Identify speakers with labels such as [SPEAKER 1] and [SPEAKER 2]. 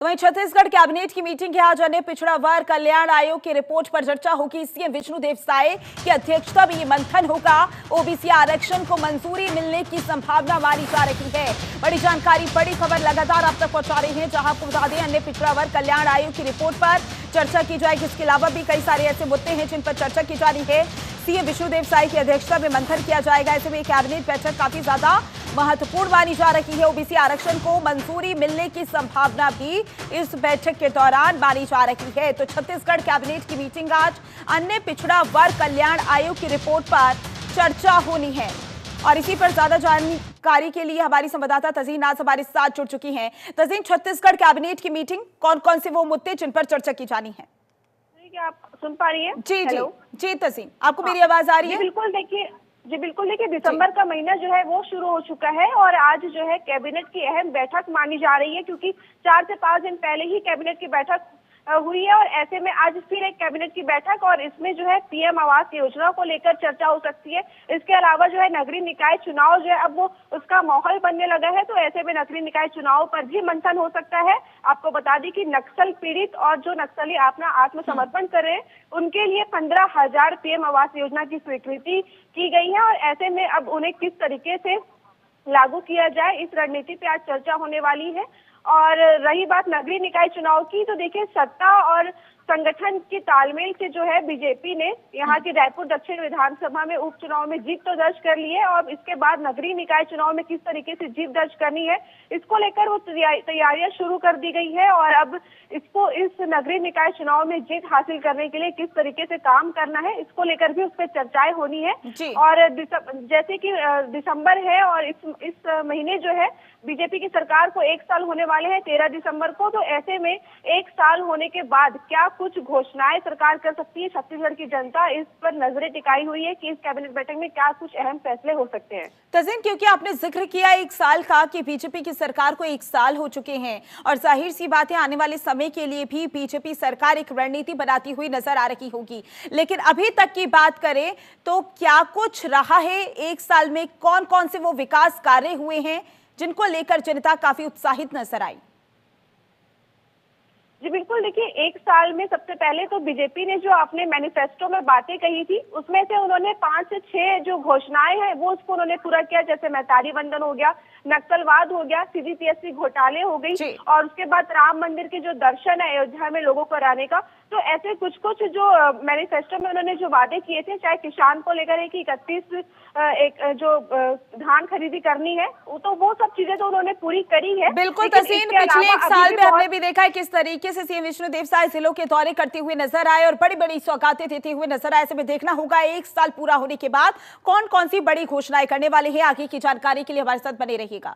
[SPEAKER 1] तो वहीं छत्तीसगढ़ कैबिनेट की मीटिंग के आज अन्य पिछड़ा वर्ग कल्याण आयोग की रिपोर्ट पर चर्चा होगी। सीएम विष्णुदेव साय की अध्यक्षता में ये मंथन होगा। ओबीसी आरक्षण को मंजूरी मिलने की संभावना मानी जा रही है। बड़ी जानकारी, बड़ी खबर लगातार आप तक पहुंचा रहे हैं, जहां आपको बता दें अन्य पिछड़ा वर्ग कल्याण आयोग की रिपोर्ट पर चर्चा की जाएगी। इसके अलावा भी कई सारे ऐसे मुद्दे हैं जिन पर चर्चा की जा रही है। सीएम विष्णुदेव साय की अध्यक्षता में मंथन किया जाएगा। ऐसे में कैबिनेट बैठक काफी ज्यादा महत्वपूर्ण मानी जा रही है। ओबीसी आरक्षण को मंजूरी मिलने की संभावना भी इस बैठक के दौरान मानी जा रही है। तो छत्तीसगढ़ कैबिनेट की मीटिंग आज अन्य पिछड़ा वर्ग कल्याण आयोग की रिपोर्ट पर चर्चा होनी है। और इसी पर ज्यादा जानकारी के लिए हमारी संवाददाता तजीन आज हमारे साथ जुड़ चुकी हैं। तजीन, छत्तीसगढ़ कैबिनेट की मीटिंग, कौन कौन से वो मुद्दे जिन पर चर्चा की जानी है?
[SPEAKER 2] क्या आप सुन पा रही हैं?
[SPEAKER 1] जी जी जी तजीन, आपको मेरी आवाज आ रही है?
[SPEAKER 2] बिल्कुल देखिए दिसंबर का महीना जो है वो शुरू हो चुका है और आज जो है कैबिनेट की अहम बैठक मानी जा रही है, क्योंकि 4 से 5 दिन पहले ही कैबिनेट की बैठक हुई है और ऐसे में आज फिर एक कैबिनेट की बैठक और इसमें जो है पीएम आवास योजना को लेकर चर्चा हो सकती है। इसके अलावा जो है नगरीय निकाय चुनाव जो है अब वो उसका माहौल बनने लगा है, तो ऐसे में नगरीय निकाय चुनाव पर भी मंथन हो सकता है। आपको बता दें कि नक्सल पीड़ित और जो नक्सली अपना आत्मसमर्पण कर रहे हैं उनके लिए 15,000 पीएम आवास योजना की स्वीकृति की गई है और ऐसे में अब उन्हें किस तरीके से लागू किया जाए, इस रणनीति पे आज चर्चा होने वाली है। और रही बात नगरीय निकाय चुनाव की, तो देखिए सत्ता और संगठन के तालमेल से जो है बीजेपी ने यहाँ की रायपुर दक्षिण विधानसभा में उपचुनाव में जीत तो दर्ज कर ली है और इसके बाद नगरीय निकाय चुनाव में किस तरीके से जीत दर्ज करनी है, इसको लेकर वो तैयारियां शुरू कर दी गई है। और अब इसको इस नगरीय निकाय चुनाव में जीत हासिल करने के लिए किस तरीके से काम करना है, इसको लेकर भी उस पर चर्चाएं होनी है। और जैसे कि दिसंबर है और इस महीने जो है बीजेपी की सरकार को 1 साल होने वाले हैं 13 दिसंबर को, तो ऐसे में 1 साल होने के बाद क्या कुछ घोषणाएं सरकार कर सकती है, छत्तीसगढ़ की जनता इस पर नजरें टिकाई हुई है कि इस कैबिनेट बैठक में क्या कुछ अहम फैसले हो सकते हैं।
[SPEAKER 1] तजीन, क्योंकि आपने जिक्र किया 1 साल का कि बीजेपी की सरकार को 1 साल हो चुके हैं और जाहिर सी बात है आने वाले समय के लिए भी बीजेपी सरकार एक रणनीति बनाती हुई नजर आ रही होगी, लेकिन अभी तक की बात करें तो क्या कुछ रहा है 1 साल में? कौन कौन से वो विकास कार्य हुए हैं जिनको लेकर जनता काफी उत्साहित नजर आई?
[SPEAKER 2] जी बिल्कुल, देखिए 1 साल में सबसे पहले तो बीजेपी ने जो अपने मैनिफेस्टो में बातें कही थी उसमें से उन्होंने 5 से 6 जो घोषणाएं हैं वो उसको उन्होंने पूरा किया। जैसे मैतारी वंदन हो गया, नक्सलवाद हो गया, सीजीपीएससी घोटाले हो गई और उसके बाद राम मंदिर के जो दर्शन है अयोध्या में लोगों को कराने का, तो ऐसे कुछ कुछ जो मैनिफेस्टो में उन्होंने जो वादे किए थे, चाहे किसान को लेकर है कि 31 जो धान खरीदी करनी है, तो वो सब चीजें तो उन्होंने पूरी करी है।
[SPEAKER 1] बिल्कुल तसीन, पिछले 1 साल में हमने भी देखा है किस तरीके से सीएम विष्णुदेव साय जिलों के दौरे करते हुए नजर आए और बड़ी बड़ी सौगातें देते हुए नजर आए। ऐसे में देखना होगा 1 साल पूरा होने के बाद कौन कौन सी बड़ी घोषणाएं करने वाले हैं। आगे की जानकारी के लिए हमारे साथ बने रहिएगा।